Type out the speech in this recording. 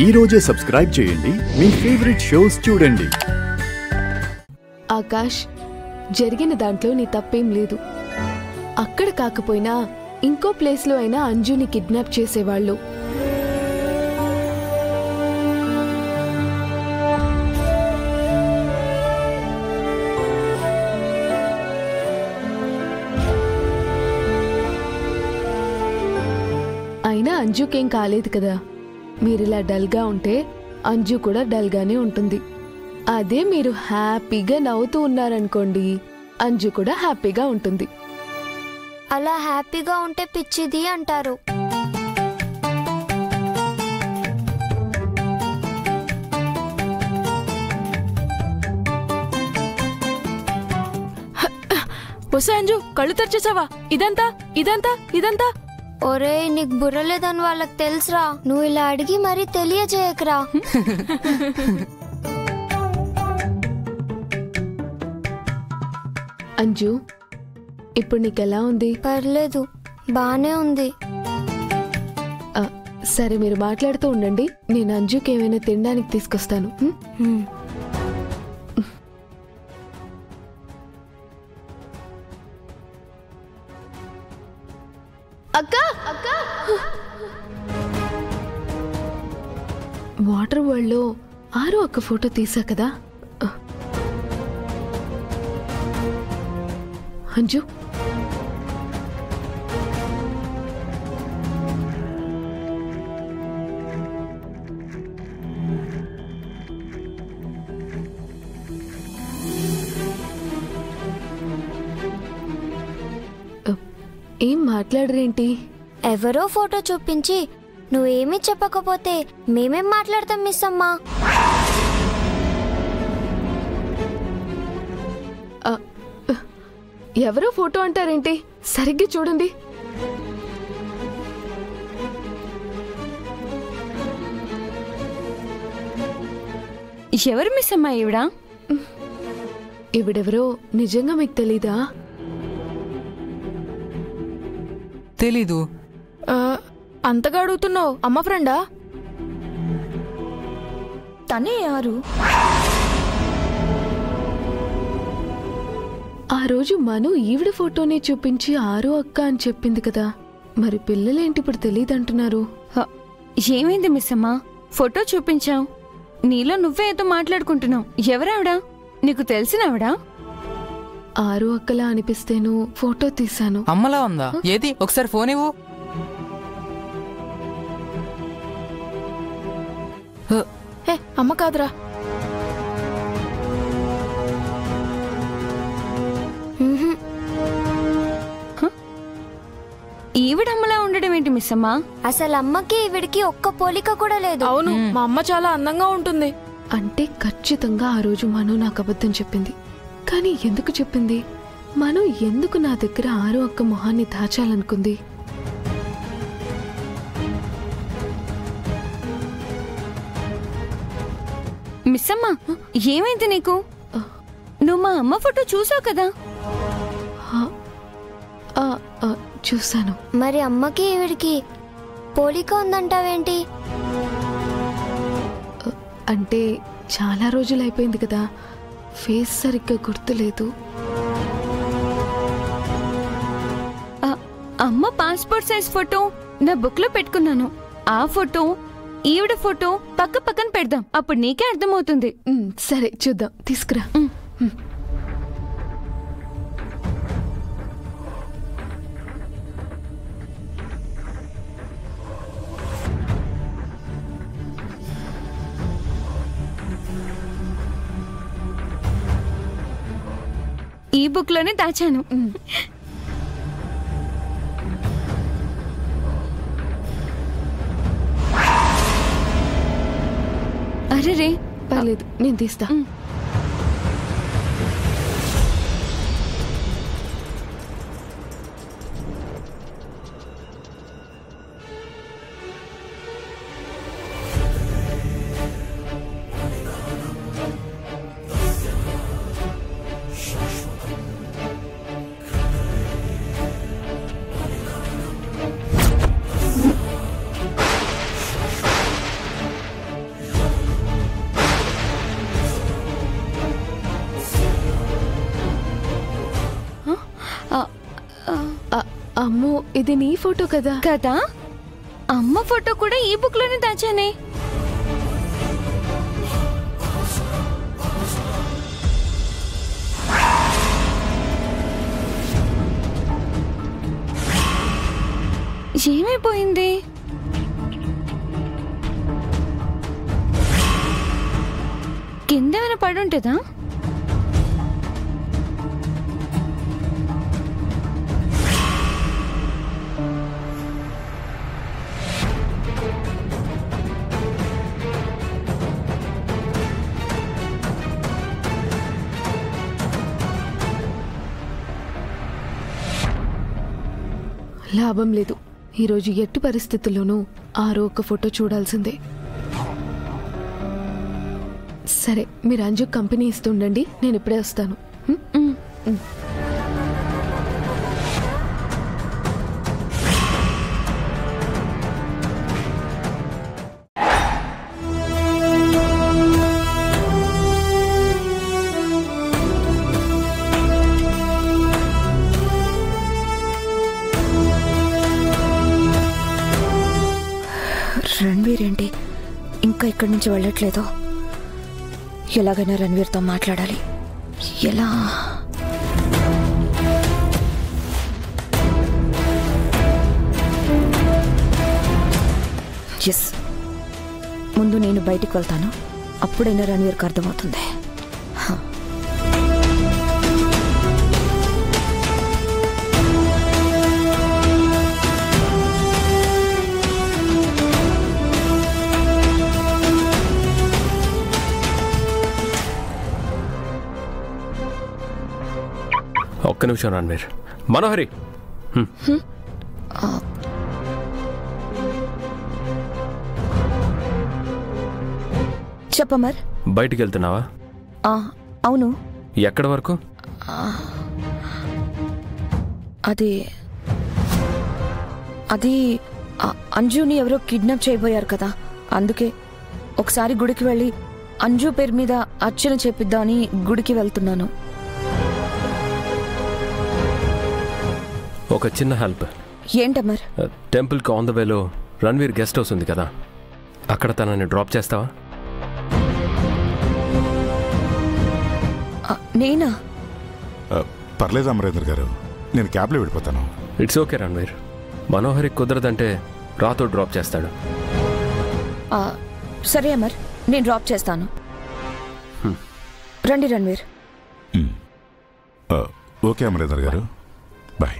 ఈ రోజే సబ్స్క్రైబ్ చేయండి, మీ ఫేవరెట్ షోస్ చూడండి. ఆకాష్, జరిగిన దాంట్లో నీ తప్పేం లేదు. అక్కడ కాకపోయినా ఇంకో ప్లేస్లో అయినా అంజుని కిడ్నాప్ చేసేవాళ్ళు. అయినా అంజుకేం కాలేదు కదా. మీరిలా డల్గా ఉంటే అంజు కూడా డల్గానే ఉంటుంది. అదే మీరు హ్యాపీగా నవ్వుతూ ఉన్నారనుకోండి, అంజు కూడా హ్యాపీగా ఉంటుంది. అలా హ్యాపీగా ఉంటే పిచ్చిది అంటారు. అంజు, కళ్ళు తెరిచేసావా? ఇదంతా ఇదంతా ఇదంతా ఒరే, నీకు బుర్రలేదని వాళ్ళకి తెలుసురా. నువ్వు ఇలా అడిగి మరీ తెలియజేయకరా. అంజు, ఇప్పుడు నీకెలా ఉంది? పర్లేదు, బానే ఉంది. సరే, మీరు మాట్లాడుతూ ఉండండి. నేను అంజుకి ఏమైనా తినడానికి తీసుకొస్తాను. అక్క, అక్క, వాటర్ వరల్డ్ లో ఆరు అక్క ఫోటో తీసా కదా. అంజు, ఏం మాట్లాడరేంటి? ఎవరో ఫోటో చూపించి నువ్వేమీ చెప్పకపోతే మేమేం మాట్లాడతాం మిస్ అమ్మా? ఎవరో ఫోటో అంటారేంటి? సరిగ్గా చూడండి. ఎవరు మిస్ అమ్మా ఈవిడ? ఈవిడెవరో నిజంగా మీకు తెలీదా? తెలీదు. అంతగా అడుగుతున్నావు. అమ్మ ఫ్రెండా? తనే యారు? ఆ రోజు మను ఈవిడ ఫోటోనే చూపించి ఆరో అక్క అని చెప్పింది కదా. మరి పిల్లలేంటి ఇప్పుడు తెలీదంటున్నారు? ఏమైంది మిస్ అమ్మా? ఫోటో చూపించావు, నీలో నువ్వే ఏదో మాట్లాడుకుంటున్నావు. ఎవరావిడా? నీకు తెలిసినవిడా? ఆరో అక్కలా అనిపిస్తేను ఫోటో తీశాను. అమ్మలా ఉందా? ఏది, ఒకసారి ఫోన్ ఇవ్వు. అమ్మ కాదురా. ఈవిడమ్మలా ఉండడం ఏంటి మిస్ అమ్మా? అసలు అమ్మకి ఈవిడికి ఒక్క పోలిక కూడా లేదు. అవును, మా అమ్మ చాలా అందంగా ఉంటుంది. అంటే ఖచ్చితంగా ఆ రోజు మను నాకు అబద్ధం చెప్పింది. కానీ ఎందుకు చెప్పింది? మను ఎందుకు నా దగ్గర ఆరో అక్క మొహాన్ని దాచాలనుకుంది? మిస్ అమ్మా, ఏమైంది నీకు? నువ్వు మా అమ్మ ఫోటో చూసావు కదా? చూశాను. మరి అమ్మకి ఈవిడికి పోలిక ఉందంటావేంటి? అంటే చాలా రోజులు అయిపోయింది కదా, ఫేస్ సరిగ్గా గుర్తులేదు. అమ్మ పాస్పోర్ట్ సైజ్ ఫోటో నా బుక్ లో పెట్టుకున్నాను. ఆ ఫోటో ఈవిడ ఫోటో పక్క పక్కన పెడదాం, అప్పుడు నీకే అర్థమవుతుంది. సరే, చూద్దాం. తీసుకురా. ఈ బుక్ లోనే దాచాను. అరే రే, పర్లేదు, నేను తీస్తా. అమ్మో ఇది నీ ఫోటో కదా. కదా, అమ్మ ఫోటో కూడా ఈ బుక్ లోనే దాచానే. ఏమైపోయింది? కిందేమైనా పడుంటుందా? లాభం లేదు. ఈరోజు ఎట్టి పరిస్థితుల్లోనూ ఆరో ఒక ఫోటో చూడాల్సిందే. సరే, మీరు అంజు కంపెనీ ఇస్తుండండి, నేను ఇప్పుడే వస్తాను. రణ్వీర్ ఏంటి ఇంకా ఇక్కడి నుంచి వెళ్ళట్లేదు? ఎలాగైనా రణ్వీర్తో మాట్లాడాలి. ఎలా? ఎస్, ముందు నేను బయటికి వెళ్తాను, అప్పుడైనా రణ్వీర్కి అర్థమవుతుంది. ఒక్క నిమిషం రణ్వీర్. మనోహరి, చెప్పమర్. బయటికి వెళ్తున్నావా? అవును. ఎక్కడి వరకు? అది అది అంజుని ఎవరో కిడ్నాప్ చేయబోయారు కదా, అందుకే ఒకసారి గుడికి వెళ్ళి అంజు పేరు మీద అర్చన చేపిద్దామని గుడికి వెళ్తున్నాను. ఒక చిన్న హెల్ప్. ఏంటమ్మర్? టెంపుల్కి ఆన్ ద వేలో రణ్వీర్ గెస్ట్ హౌస్ ఉంది కదా, అక్కడ తనని డ్రాప్ చేస్తావా? నేనా? పర్లేదు అమరేంద్ర గారు, నేను క్యాబ్లో వెళ్ళిపోతాను. It's okay Ranveer. మనోహరి కుదరదంటే రాతో డ్రాప్ చేస్తాడు. సరే అమర్, నేను డ్రాప్ చేస్తాను. రండి రణ్వీర్. ఓకే అమరేంద్ర గారు, బాయ్.